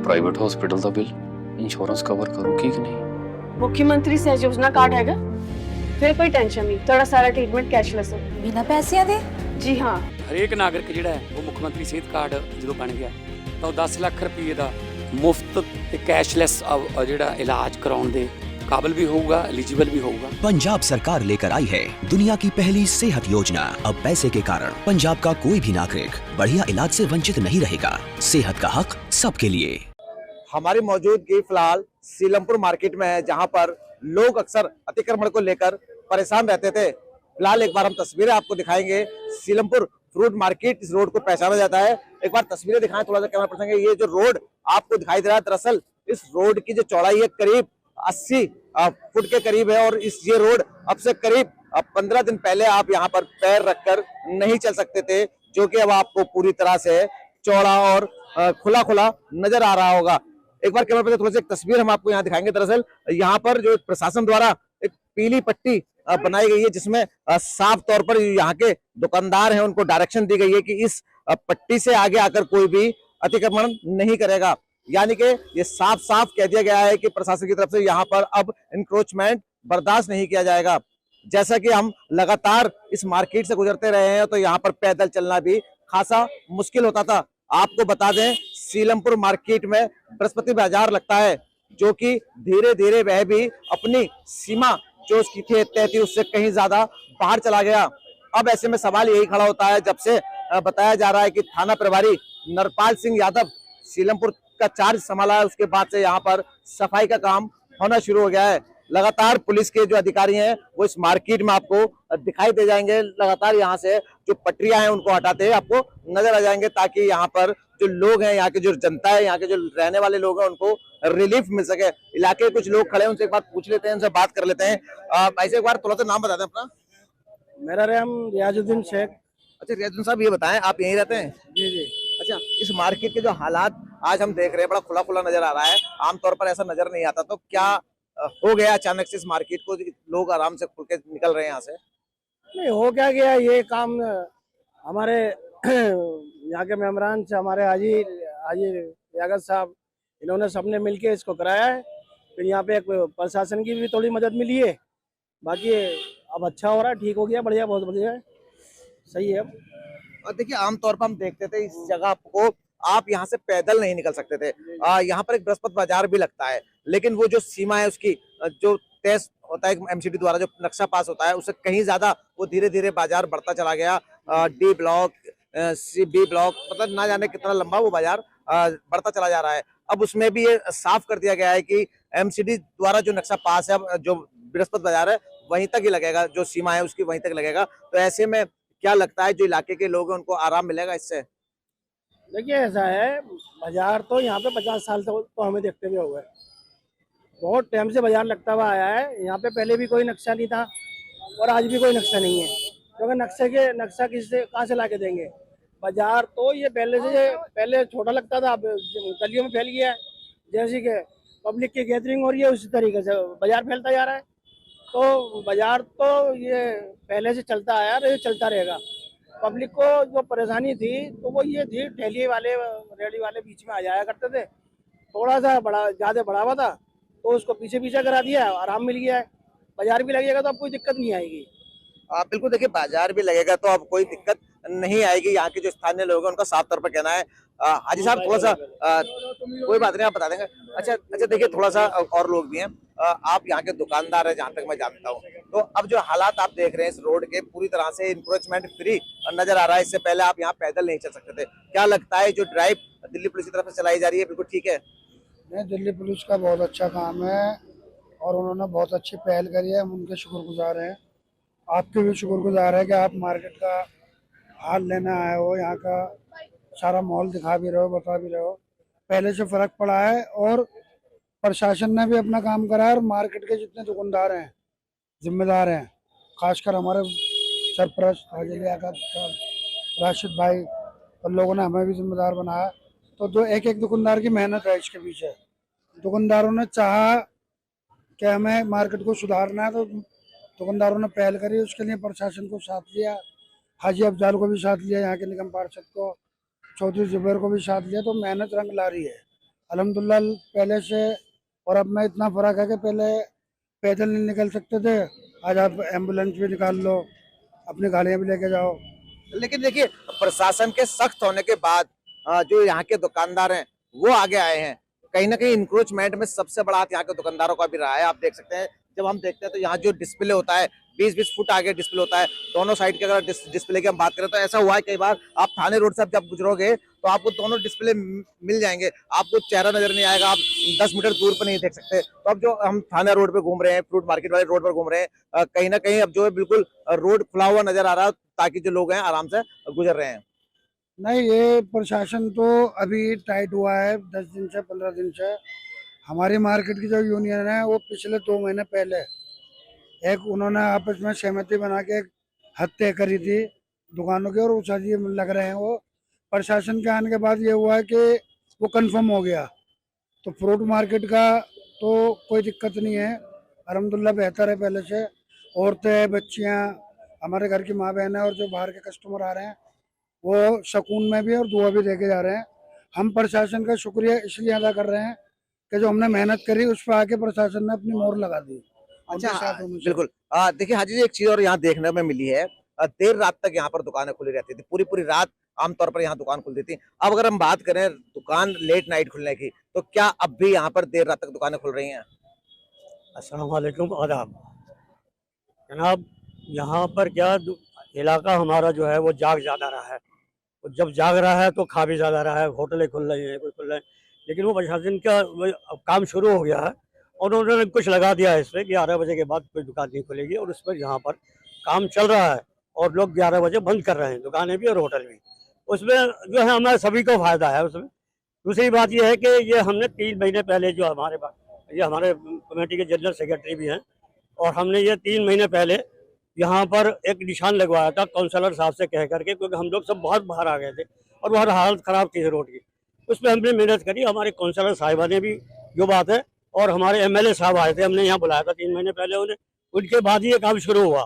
Private hospital का bill insurance cover करूगी कि नहीं? मुख्यमंत्री सहज योजना कार्ड हैगा, फिर कोई टेंशन नहीं, थोड़ा सारा ट्रीटमेंट कैशलेस है। बिना पैसिਆਂ ਦੇ? जी हाँ। ਹਰੇਕ ਨਾਗਰਿਕ ਜਿਹੜਾ ਹੈ ਉਹ ਮੁੱਖ ਮੰਤਰੀ ਸਿਹਤ ਕਾਰਡ ਜਦੋਂ ਬਣ ਗਿਆ ਤਾਂ ਉਹ 10 ਲੱਖ ਰੁਪਏ ਦਾ ਮੁਫਤ ਤੇ ਕੈਸ਼ਲੈਸ ਜਿਹੜਾ ਇਲਾਜ ਕਰਾਉਣ ਦੇ काबिल भी होगा, एलिजिबल भी होगा। पंजाब सरकार लेकर आई है दुनिया की पहली सेहत योजना। अब पैसे के कारण पंजाब का कोई भी नागरिक बढ़िया इलाज से वंचित नहीं रहेगा। सेहत का हक सबके लिए। हमारी मौजूदगी फिलहाल सीलमपुर मार्केट में है, जहां पर लोग अक्सर अतिक्रमण को लेकर परेशान रहते थे। फिलहाल एक बार हम तस्वीरें आपको दिखाएंगे। सीलमपुर फ्रूट मार्केट इस रोड को पहचाना जाता है। एक बार तस्वीरें दिखाएं थोड़ा सा कैमरा पर्सन। ये जो रोड आपको दिखाई दे रहा है, दरअसल इस रोड की जो चौड़ाई है करीब 80 फुट के करीब है, और ये रोड अब से करीब 15 दिन पहले आप यहाँ पर पैर रखकर नहीं चल सकते थे, जो कि अब आपको पूरी तरह से चौड़ा और खुला खुला नजर आ रहा होगा। एक बार कैमरा पर थोड़ी सी एक तस्वीर हम आपको यहाँ दिखाएंगे। दरअसल यहाँ पर जो प्रशासन द्वारा एक पीली पट्टी बनाई गई है, जिसमें साफ तौर पर यहाँ के दुकानदार हैं उनको डायरेक्शन दी गई है कि इस पट्टी से आगे आकर कोई भी अतिक्रमण नहीं करेगा। यानी कि ये साफ साफ कह दिया गया है कि प्रशासन की तरफ से यहाँ पर अब इंक्रोचमेंट बर्दाश्त नहीं किया जाएगा। जैसा कि हम लगातार इस मार्केट से गुजरते रहे हैं, तो यहाँ पर पैदल चलना भी खासा मुश्किल होता था। आपको बता दें, सीलमपुर मार्केट में बृहस्पति बाजार लगता है, जो कि धीरे धीरे वह भी अपनी सीमा जो उसकी तय थी उससे कहीं ज्यादा बाहर चला गया। अब ऐसे में सवाल यही खड़ा होता है, जब से बताया जा रहा है कि थाना प्रभारी नरपाल सिंह यादव सीलमपुर का चार्ज संभाला है, उसके बाद से यहाँ पर सफाई का काम होना शुरू हो गया है। लगातार पुलिस के जो अधिकारी हैं वो इस मार्केट में आपको दिखाई दे जाएंगे। लगातार यहाँ से जो पटरियां हैं उनको हटाते हैं आपको नजर आ जाएंगे, ताकि यहाँ पर जो लोग हैं, यहाँ की जो जनता है, यहाँ के जो रहने वाले लोग हैं, उनको रिलीफ मिल सके। इलाके के कुछ लोग खड़े हैं, उनसे एक बार पूछ लेते हैं, उनसे बात कर लेते हैं। ऐसे एक बार थोड़ा सा नाम बता दें अपना। मेरा नाम रियाजुद्दीन शेख। अच्छा रियाजुद्दीन साहब, ये बताएं आप यहीं रहते हैं? जी जी। अच्छा, इस मार्केट के जो हालात आज हम देख रहे हैं, बड़ा खुला खुला नजर आ रहा है, आमतौर पर ऐसा नजर नहीं आता, तो क्या हो गया अचानक से इस मार्केट को, लोग आराम से खुल के निकल रहे हैं यहाँ से? नहीं हो क्या गया, ये काम हमारे यहाँ के मेम्बरान से, हमारे हाजी यागत साहब, इन्होंने सबने मिलके इसको कराया है। फिर यहाँ पे एक प्रशासन की भी थोड़ी मदद मिली है। बाकी अब अच्छा हो रहा है, ठीक हो गया, बढ़िया, बहुत बढ़िया है, सही है। और देखिए, आमतौर पर हम देखते थे इस जगह को आप यहाँ से पैदल नहीं निकल सकते थे। यहाँ पर एक बृहस्पति बाजार भी लगता है, लेकिन वो जो सीमा है उसकी जो तय होता है एमसीडी द्वारा जो नक्शा पास होता है, उससे कहीं ज्यादा वो धीरे धीरे बाजार बढ़ता चला गया। D block, C B block, मतलब ना जाने कितना लंबा वो बाजार बढ़ता चला जा रहा है। अब उसमें भी ये साफ कर दिया गया है कि एमसीडी द्वारा जो नक्शा पास है, जो बृहस्पति बाजार है वहीं तक ही लगेगा, जो सीमा है उसकी वहीं तक लगेगा। तो ऐसे में क्या लगता है जो इलाके के लोग हैं उनको आराम मिलेगा इससे? देखिए ऐसा है, बाजार तो यहाँ पे 50 साल से तो हमें देखते हुए हुआ है, बहुत टाइम से बाजार लगता हुआ आया है। यहाँ पे पहले भी कोई नक्शा नहीं था और आज भी कोई नक्शा नहीं है, क्योंकि नक्शा किससे कहाँ से ला के देंगे। बाजार तो ये पहले छोटा लगता था, अब गलियों में फैल गया है। जैसे कि पब्लिक की गैदरिंग हो रही है, उसी तरीके से बाजार फैलता जा रहा है। तो बाजार तो ये पहले से चलता आया और ये चलता रहेगा। पब्लिक को जो परेशानी थी तो वो ये थी, ठेली वाले रेडी वाले बीच में आ जाया करते थे, थोड़ा सा ज़्यादा बढ़ावा था तो उसको पीछे पीछे करा दिया, आराम मिल गया है। बाजार भी लगेगा तो अब कोई दिक्कत नहीं आएगी। बिल्कुल, देखिए बाजार भी लगेगा तो अब कोई दिक्कत नहीं आएगी। यहाँ के जो स्थानीय लोग हैं उनका साफ तौर पर कहना है। हाजी साहब थोड़ा सा कोई बात नहीं, आप बता देंगे। अच्छा, देखिए थोड़ा सा और लोग भी हैं, आप यहाँ के दुकानदार हैं जहाँ तक मैं जानता हूँ, तो अब जो हालात आप देख रहे हैं इस रोड के, पूरी तरह से इंक्रोचमेंट फ्री नजर आ रहा है। इससे पहले आप यहाँ पैदल नहीं चल सकते थे। क्या लगता है जो ड्राइव दिल्ली पुलिस की तरफ से चलाई जा रही है बिल्कुल ठीक है? नहीं, दिल्ली पुलिस का बहुत अच्छा काम है और उन्होंने बहुत अच्छी पहल करी है, हम उनके शुक्रगुजार हैं। आपके भी शुक्रगुजार है कि आप मार्केट का हाल लेने आए हो, यहाँ का सारा माहौल दिखा भी रहे हो, बता भी रहे हो। पहले से फर्क पड़ा है और प्रशासन ने भी अपना काम करा है और मार्केट के जितने दुकानदार हैं जिम्मेदार हैं, खासकर हमारे सरपरस्त हाजी लियाकत साहब, राशिद भाई और लोगों ने हमें भी जिम्मेदार बनाया। तो जो एक एक दुकानदार की मेहनत है इसके पीछे। दुकानदारों ने चाहा कि हमें मार्केट को सुधारना है तो दुकानदारों ने पहल करी, उसके लिए प्रशासन को साथ लिया, हाजी अफजाल को भी साथ लिया, यहाँ के निगम पार्षद को, चौधरी जुबैर को भी साथ लिया। तो मेहनत रंग ला रही है अल्हम्दुलिल्लाह पहले से और अब में इतना फ़र्क है कि पहले पैदल नहीं निकल सकते थे, आज आप एम्बुलेंस भी निकाल लो, अपनी गाड़ियाँ भी लेके जाओ। लेकिन देखिए प्रशासन के सख्त होने के बाद जो यहाँ के दुकानदार हैं वो आगे आए हैं। कहीं ना कहीं इंक्रोचमेंट में सबसे बड़ा हाथ यहाँ के दुकानदारों का भी रहा है। आप देख सकते हैं जब हम देखते हैं तो यहाँ जो डिस्प्ले होता है 20-20 फुट आगे डिस्प्ले होता है दोनों साइड के। अगर डिस्प्ले की हम बात करें तो ऐसा हुआ है कई बार आप थाने रोड से जब गुजरोगे तो आपको दोनों डिस्प्ले मिल जाएंगे, आपको चेहरा नजर नहीं आएगा, आप 10 मीटर दूर पर नहीं देख सकते। तो अब जो हम थाना रोड पे घूम रहे हैं, फ्रूट मार्केट वाले रोड पर घूम रहे हैं, कहीं ना कहीं अब जो है बिल्कुल रोड खुला हुआ नजर आ रहा है ताकि जो लोग हैं आराम से गुजर रहे हैं। नहीं, ये प्रशासन तो अभी टाइट हुआ है 10 दिन से 15 दिन से। हमारी मार्केट की जो यूनियन है वो पिछले 2 महीने पहले एक उन्होंने आपस में सहमति बना के एक हद तय करी थी दुकानों की, और उस हद लग रहे हैं वो। प्रशासन के आने के बाद ये हुआ है कि वो कंफर्म हो गया, तो फ्रूट मार्केट का तो कोई दिक्कत नहीं है, अल्हम्दुलिल्लाह बेहतर है पहले से। औरतें, बच्चियाँ, हमारे घर की माँ बहन है और जो बाहर के कस्टमर आ रहे हैं वो सुकून में भी और दुआ भी देके जा रहे हैं। हम प्रशासन का शुक्रिया इसलिए अदा कर रहे हैं कि जो हमने मेहनत करी उस पर आके प्रशासन ने अपनी मोहर लगा दी। अच्छा, उनके साथ होने से। बिल्कुल। देखिए हाजी जी, एक चीज और यहाँ देखने में मिली है, देर रात तक यहाँ पर दुकानें खुली रहती थी, पूरी पूरी रात आमतौर पर यहाँ दुकान खुलती थी। अब अगर हम बात करें दुकान लेट नाइट खुलने की, तो क्या अब भी यहाँ पर देर रात तक दुकानें खुल रही हैं? अस्सलाम वालेकुम, आदाब जनाब। यहाँ पर क्या इलाका हमारा जो है वो जाग ज़्यादा रहा है, और जब जाग रहा है तो खा भी ज़्यादा रहा है। होटलें खुल रही हैं, कोई खुल रहे हैं, लेकिन वो प्रशासन का अब काम शुरू हो गया है और उन्होंने कुछ लगा दिया है इस पर कि 11 बजे के बाद कोई दुकान नहीं खुलेगी, और उस पर यहाँ पर काम चल रहा है और लोग 11 बजे बंद कर रहे हैं, दुकानें भी और होटल भी। उसमें जो है हमारे सभी को फ़ायदा है उसमें। दूसरी बात यह है कि ये हमने 3 महीने पहले जो ये हमारे कमेटी के जनरल सेक्रेटरी भी हैं, और हमने ये 3 महीने पहले यहाँ पर एक निशान लगवाया था काउंसलर साहब से कह करके, क्योंकि हम लोग सब बहुत बाहर आ गए थे और वहाँ हालत ख़राब थी रोड की। उस पर हमने मेहनत करी, हमारे काउंसलर साहिबा ने भी जो बात है, और हमारे MLA साहब आए थे, हमने यहाँ बुलाया था 3 महीने पहले उन्हें, उनके बाद ही ये काम शुरू हुआ।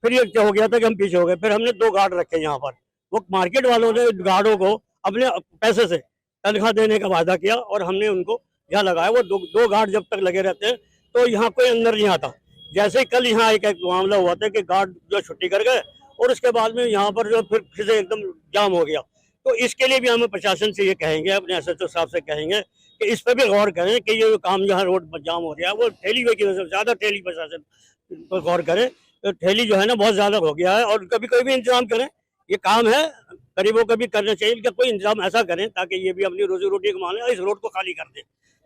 फिर ये क्या हो गया था कि हम पीछे हो गए। फिर हमने 2 गार्ड रखे यहाँ पर, वो मार्केट वालों ने गार्डों को अपने पैसे से तनख्वाह देने का वादा किया और हमने उनको यहाँ लगाया। वो दो गार्ड जब तक लगे रहते हैं तो यहाँ कोई अंदर नहीं आता। जैसे ही कल यहाँ एक मामला हुआ था कि गार्ड जो छुट्टी कर गए और उसके बाद में यहाँ पर जो फिर से एकदम जाम हो गया। तो इसके लिए भी हम प्रशासन से ये कहेंगे, अपने SHO साहब से कहेंगे कि इस पर भी गौर करें कि ये काम जहाँ रोड पर जाम हो गया है वो ठेली की वजह से ज़्यादा, ठेली प्रशासन पर गौर करें। तो ठेली जो है ना बहुत ज़्यादा हो गया है, और कभी कोई भी इंतजाम करें, ये काम है गरीबों का भी करना चाहिए, इनका कोई इंतजाम ऐसा करें ताकि ये भी अपनी रोजी रोटी कमा लें और इस रोड को खाली कर दें।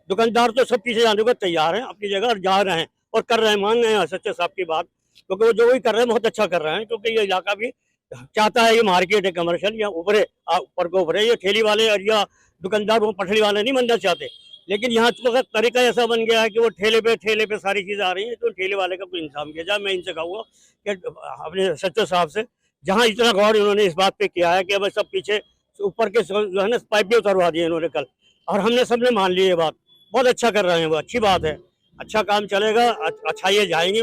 दुकानदार तो सब पीछे जाने को तैयार हैं अपनी जगह, और जा रहे हैं और कर रहे हैं, मान रहे हैं SHO साहब की बात, क्योंकि वो जो भी कर रहे हैं बहुत अच्छा कर रहे हैं, क्योंकि ये इलाका भी चाहता है, ये मार्केट है कमर्शियल या उभरे, ऊपर को उभरे। ये ठेली वाले और या दुकानदार वो पटरी वाले नहीं बनना चाहते, लेकिन यहाँ तो तरीका ऐसा बन गया है कि वो ठेले पे सारी चीज़ आ रही है, तो ठेले वाले का कोई इंतजाम किया जाए। मैं इनसे कहूँगा कि अपने SHO साहब से, जहाँ इतना गौर इन्होंने इस बात पे किया है कि अब सब पीछे ऊपर के जो है ना पाइप भी उतरवा दिए इन्होंने कल, और हमने सबने मान ली ये बात। बहुत अच्छा कर रहे हैं वो, अच्छी बात है, अच्छा काम चलेगा, अच्छा ये जाएंगे,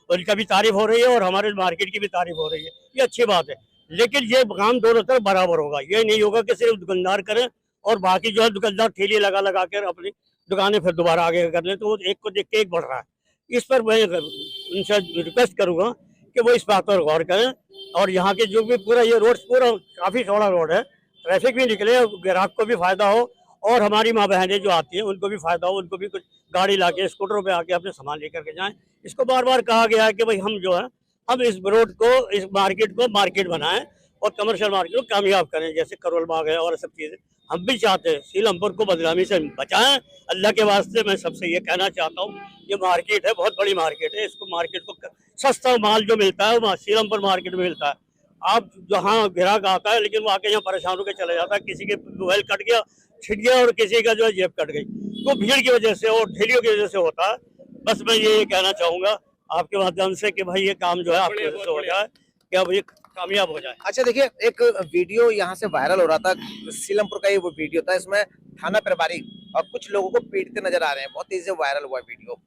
उनका भी तारीफ हो रही है और हमारे मार्केट की भी तारीफ हो रही है, ये अच्छी बात है। लेकिन ये काम दोनों तरफ बराबर होगा, ये नहीं होगा कि सिर्फ दुकानदार करें और बाकी जो है दुकानदार ठेली लगा कर अपनी दुकानें फिर दोबारा आगे कर लें, तो वो एक को देख के एक बढ़ रहा है। इस पर मैं उनसे रिक्वेस्ट करूँगा कि वो इस बात पर गौर करें, और यहाँ के जो भी पूरा ये रोड पूरा काफ़ी चौड़ा रोड है, ट्रैफिक भी निकले, ग्राहक को भी फायदा हो और हमारी माँ बहनें जो आती हैं उनको भी फायदा हो, उनको भी कुछ गाड़ी लाके स्कूटरों पे आके अपने सामान लेकर के जाएं। इसको बार बार कहा गया है कि भाई हम जो है हम इस रोड को, इस मार्केट को मार्केट बनाएं और कमर्शियल मार्केट को कामयाब करें, जैसे करोल बाग है और सब चीज़ें। हम भी चाहते हैं सीलमपुर को बदनामी से बचाएं। अल्लाह के वास्ते मैं सबसे ये कहना चाहता हूँ, ये मार्केट है, बहुत बड़ी मार्केट है, इसको मार्केट को सस्ता माल जो मिलता है वो सीलमपुर मार्केट में मिलता है। आप जहाँ ग्राहक आता है लेकिन वो आके यहाँ परेशान होकर चले जाता है, किसी के मोबाइल कट गया, छिट गया, और किसी का जो है जेब कट गई, तो भीड़ की वजह से और ठेलियों की वजह से होता है। बस मैं ये कहना चाहूँगा आपके माध्यम से कि भाई ये काम जो है आपकी वजह से हो जाए, कि अब ये कामयाब हो जाए। अच्छा देखिए, एक वीडियो यहाँ से वायरल हो रहा था, सीलमपुर का ये वो वीडियो था, इसमें थाना प्रभारी और कुछ लोगों को पीटते नजर आ रहे हैं, बहुत तेजी से वायरल हुआ वीडियो।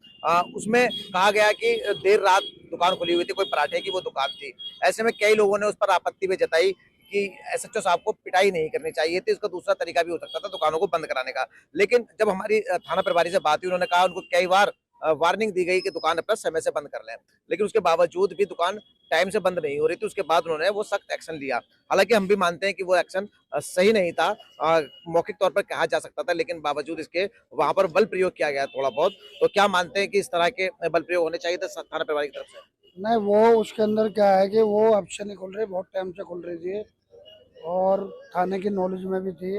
उसमें कहा गया कि देर रात दुकान खुली हुई थी, कोई पराठे की वो दुकान थी। ऐसे में कई लोगों ने उस पर आपत्ति भी जताई कि एसएचओ साहब को पिटाई नहीं करनी चाहिए थी, इसका दूसरा तरीका भी हो सकता था दुकानों को बंद कराने का। लेकिन जब हमारी थाना प्रभारी से बात हुई, उन्होंने कहा उनको कई बार वार्निंग दी गई कि दुकान अपना समय से बंद कर लें, लेकिन उसके बावजूद भी दुकान टाइम से बंद नहीं हो रही थी। उसके बाद उन्होंने वो सख्त एक्शन लिया। हालांकि हम भी मानते हैं कि वो एक्शन सही नहीं था, मौखिक तौर पर कहा जा सकता था, लेकिन बावजूद इसके वहां पर बल प्रयोग किया गया थोड़ा बहुत। तो क्या मानते हैं कि इस तरह के बल प्रयोग होने चाहिए थे थाना प्रभारी की तरफ से? नहीं, वो उसके अंदर क्या है कि वो अब से नहीं खुल रही, बहुत टाइम से खुल रही थी और थाने की नॉलेज में भी थी।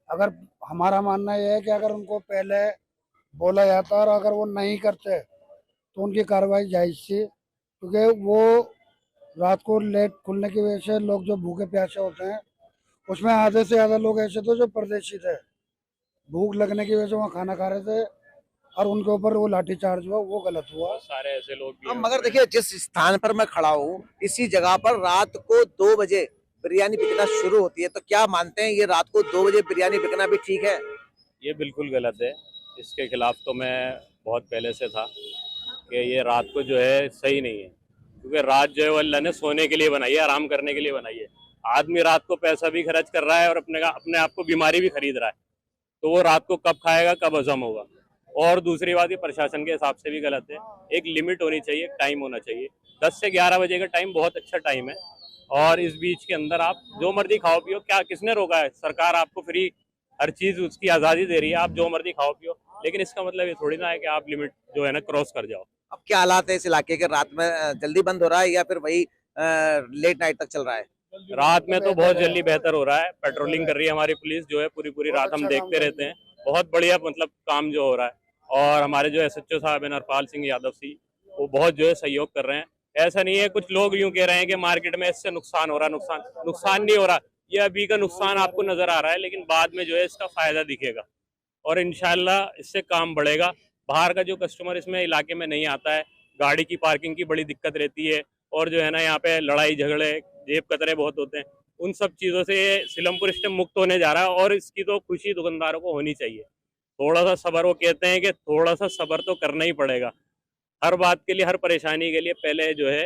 अगर हमारा मानना यह है कि अगर उनको पहले बोला जाता और अगर वो नहीं करते तो उनकी कार्रवाई जायज़ थी, क्योंकि वो रात को लेट खुलने की वजह से लोग जो भूखे प्यासे होते हैं, उसमें आधे से ज़्यादा लोग ऐसे थे जो परदेशी थे, भूख लगने की वजह से वहाँ खाना खा रहे थे और उनके ऊपर वो लाठीचार्ज हुआ, वो गलत हुआ। सारे ऐसे लोग भी हैं। मगर देखिए, जिस स्थान पर मैं खड़ा हूँ, इसी जगह पर रात को 2 बजे बिरयानी बिकना शुरू होती है, तो क्या मानते हैं ये रात को 2 बजे बिरयानी बिकना भी ठीक है? ये बिल्कुल गलत है। इसके खिलाफ तो मैं बहुत पहले से था कि ये रात को जो है सही नहीं है, क्योंकि रात जो है वो अल्लाह ने सोने के लिए बनाई है, आराम करने के लिए बनाई है। आदमी रात को पैसा भी खर्च कर रहा है और अपने आप को बीमारी भी खरीद रहा है, तो वो रात को कब खाएगा, कब हजम होगा। और दूसरी बात, ये प्रशासन के हिसाब से भी गलत है। एक लिमिट होनी चाहिए, एक टाइम होना चाहिए। 10 से 11 बजे का टाइम बहुत अच्छा टाइम है, और इस बीच के अंदर आप जो मर्जी खाओ पियो। क्या किसने रोका है? सरकार आपको फ्री हर चीज उसकी आज़ादी दे रही है, आप जो मर्जी खाओ पियो, लेकिन इसका मतलब ये थोड़ी ना है कि आप लिमिट जो है ना क्रॉस कर जाओ। अब क्या हालात है इस इलाके के? रात में जल्दी बंद हो रहा है या फिर वही लेट नाइट तक चल रहा है? रात में तो बहुत जल्दी बेहतर हो रहा है। पेट्रोलिंग कर रही है हमारी पुलिस, जो है पूरी रात हम देखते रहते हैं। बहुत बढ़िया मतलब काम जो हो रहा है, और हमारे जो एसएचओ साहब है नरपाल सिंह यादव सी, वो बहुत जो है सहयोग कर रहे हैं। ऐसा नहीं है, कुछ लोग यूं कह रहे हैं कि मार्केट में इससे नुकसान हो रहा है। नुकसान नहीं हो रहा। ये अभी का नुकसान आपको नजर आ रहा है, लेकिन बाद में जो है इसका फायदा दिखेगा और इंशाल्लाह इससे काम बढ़ेगा। बाहर का जो कस्टमर इसमें इलाके में नहीं आता है, गाड़ी की पार्किंग की बड़ी दिक्कत रहती है, और जो है ना यहाँ पे लड़ाई झगड़े, जेब कतरे बहुत होते हैं। उन सब चीज़ों से ये सीलमपुर इस टाइम मुक्त होने जा रहा है, और इसकी तो खुशी दुकानदारों को होनी चाहिए। थोड़ा सा सब्र, वो कहते हैं कि थोड़ा सा सब्र तो करना ही पड़ेगा। हर बात के लिए, हर परेशानी के लिए पहले जो है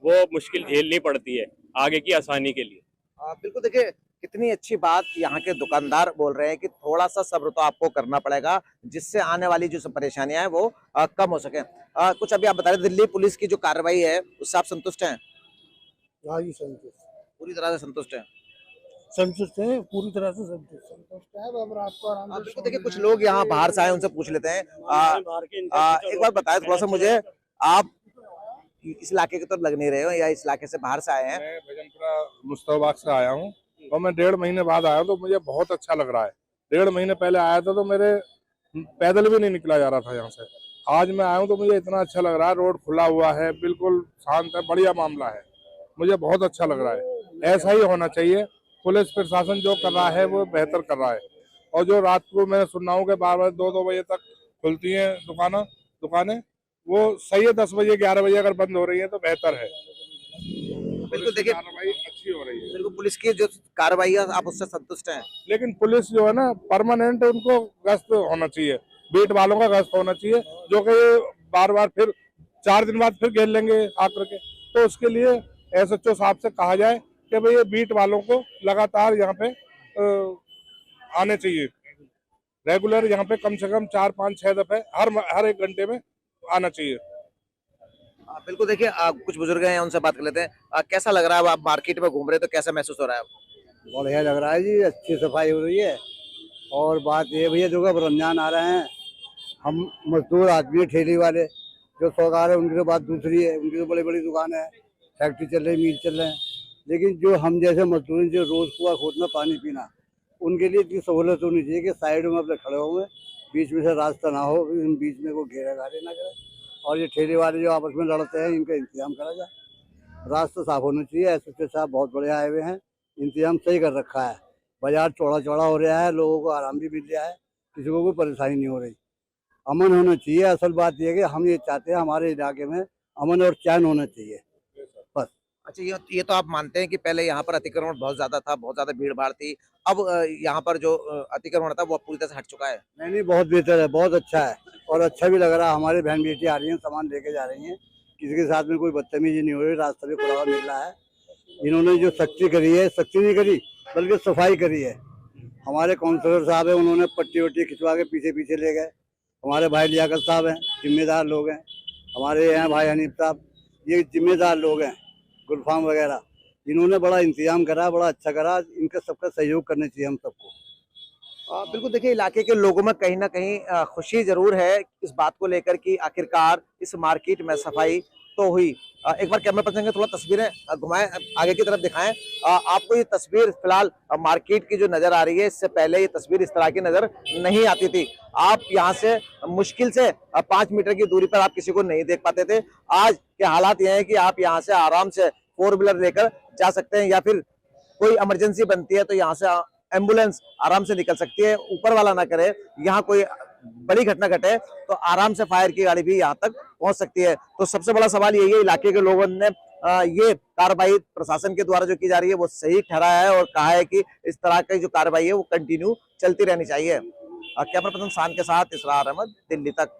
वो मुश्किल झेलनी पड़ती है आगे की आसानी के लिए। बिल्कुल, देखिए कितनी अच्छी बात यहाँ के दुकानदार बोल रहे हैं कि थोड़ा सा सब्र तो आपको करना पड़ेगा, जिससे आने वाली जो सब परेशानियां हैं वो कम हो सके। कुछ अभी आप बता रहे, दिल्ली पुलिस की जो कार्रवाई है उससे आप संतुष्ट हैं? हाँ जी, संतुष्ट, पूरी तरह से संतुष्ट हैं? संतुष्ट है, पूरी तरह से संतुष्ट है। अब रात को आराम से बिल्कुल, देखिए कुछ लोग यहाँ बाहर से आए, उनसे पूछ लेते हैं। एक बार बताएं थोड़ा सा मुझे, आप इस इलाके के तो लग नहीं रहे हो, या इस इलाके से बाहर से आए हैं? मैं भजनपुरा मुस्तफाबाद से आया हूँ, और मैं 1.5 महीने बाद आया हूँ, तो मुझे बहुत अच्छा लग रहा है। 1.5 महीने पहले आया था तो मेरे पैदल भी नहीं निकला जा रहा था यहाँ से। आज मैं आया हूँ तो मुझे इतना अच्छा लग रहा है। रोड खुला हुआ है, बिल्कुल शांत है, बढ़िया मामला है, मुझे बहुत अच्छा लग रहा है। ऐसा ही होना चाहिए। पुलिस प्रशासन जो कर रहा है वो बेहतर कर रहा है। और जो रात को मैं सुन रहा हूँ कि 12 2 बजे तक खुलती हैं दुकानें, वो सही है। 10 बजे 11 बजे अगर बंद हो रही है तो बेहतर है। बिल्कुल, देखिए कार्रवाई अच्छी हो रही है। बिल्कुल, पुलिस की जो कार्रवाई है आप उससे संतुष्ट हैं? लेकिन पुलिस जो है ना, परमानेंट उनको गश्त होना चाहिए, बीट वालों का गश्त होना चाहिए, जो कि बार बार फिर 4 दिन बाद फिर घेर लेंगे आकर के। तो उसके लिए एसएचओ साहब से कहा जाए कि भाई ये बीट वालों को लगातार यहाँ पे आने चाहिए, रेगुलर यहाँ पे कम से कम 4 5 6 दफे हर 1 घंटे में आना चाहिए। बिल्कुल, देखिए कुछ बुजुर्ग हैं, उनसे बात कर लेते हैं। कैसा लग रहा है? आप मार्केट में घूम रहे हैं तो कैसा महसूस हो रहा है? बढ़िया लग रहा है जी, अच्छी सफाई हो रही है। और बात ये भैया, जो अब रमजान आ रहे हैं, हम मजदूर आदमी ठेली वाले जो सरकार है, उनकी तो बात दूसरी है। उनकी तो बड़ी बड़ी दुकान है, फैक्ट्री चल रही, मिल चल रहे हैं। लेकिन जो हम जैसे मजदूर, जो रोज कुआ खोदना, पानी पीना, उनके लिए इतनी सहूलत होनी चाहिए कि साइड में अपने खड़े हुए, बीच में से रास्ता ना हो, बीच में को घेरा घारे ना करे। और ये ठेले वाले जो आपस में लड़ते हैं, इनका इंतजाम करा जाए। रास्ता साफ होना चाहिए। एसएचओ साहब बहुत बढ़िया आए हुए हैं, इंतजाम सही कर रखा है। बाजार चौड़ा चौड़ा हो रहा है, लोगों को आराम भी मिल रहा है, किसी को कोई परेशानी नहीं हो रही। अमन होना चाहिए। असल बात यह है कि हम ये चाहते हैं हमारे इलाके में अमन और चैन होना चाहिए, बस। अच्छा, ये तो आप मानते हैं कि पहले यहाँ पर अतिक्रमण बहुत ज्यादा था, बहुत ज्यादा भीड़ भाड़ थी, अब यहाँ पर जो अतिक्रमण था वो पूरी तरह से हट चुका है? नहीं, बहुत बेहतर है, बहुत अच्छा है, और अच्छा भी लग रहा है। हमारी बहन बेटी आ रही हैं, सामान लेके जा रही हैं, किसी के साथ में कोई बदतमीजी नहीं हो रही, रास्ता भी खुला हुआ मिल रहा है। इन्होंने जो सख्ती करी है, सख्ती नहीं करी बल्कि सफाई करी है। हमारे काउंसलर साहब है, उन्होंने पट्टी वट्टी खिंचवा के पीछे पीछे ले गए। हमारे भाई लियाकत साहब हैं, जिम्मेदार लोग हैं। हमारे यहाँ भाई हनीफ साहब, ये जिम्मेदार लोग हैं। गुलफाम वगैरह इन्होंने बड़ा इंतजाम करा, बड़ा अच्छा करा। इनका सबका सहयोग करना चाहिए हम सबको। बिल्कुल, देखिए इलाके के लोगों में कहीं ना कहीं खुशी जरूर है इस बात को लेकर कि आखिरकार इस मार्केट में सफाई तो हुई। एक बार कैमरा पर्सन के थोड़ा तस्वीरें घुमाएं, आगे की तरफ दिखाएं। आपको ये तस्वीर फिलहाल मार्केट की जो नजर आ रही है, इससे पहले ये तस्वीर इस तरह की नजर नहीं आती थी। आप यहाँ से मुश्किल से 5 मीटर की दूरी पर आप किसी को नहीं देख पाते थे। आज के हालात ये हैं कि आप यहाँ से आराम से 4 व्हीलर लेकर जा सकते हैं, या फिर कोई इमरजेंसी बनती है तो यहाँ से एम्बुलेंस आराम से निकल सकती है। ऊपर वाला ना करे, यहाँ कोई बड़ी घटना घटे तो आराम से फायर की गाड़ी भी यहाँ तक पहुंच सकती है। तो सबसे बड़ा सवाल यही है, इलाके के लोगों ने ये कार्रवाई प्रशासन के द्वारा जो की जा रही है वो सही ठहराया है और कहा है कि इस तरह की जो कार्रवाई है वो कंटिन्यू चलती रहनी चाहिए। कैमरा पर्सन शान के साथ इसरार अहमद, दिल्ली तक।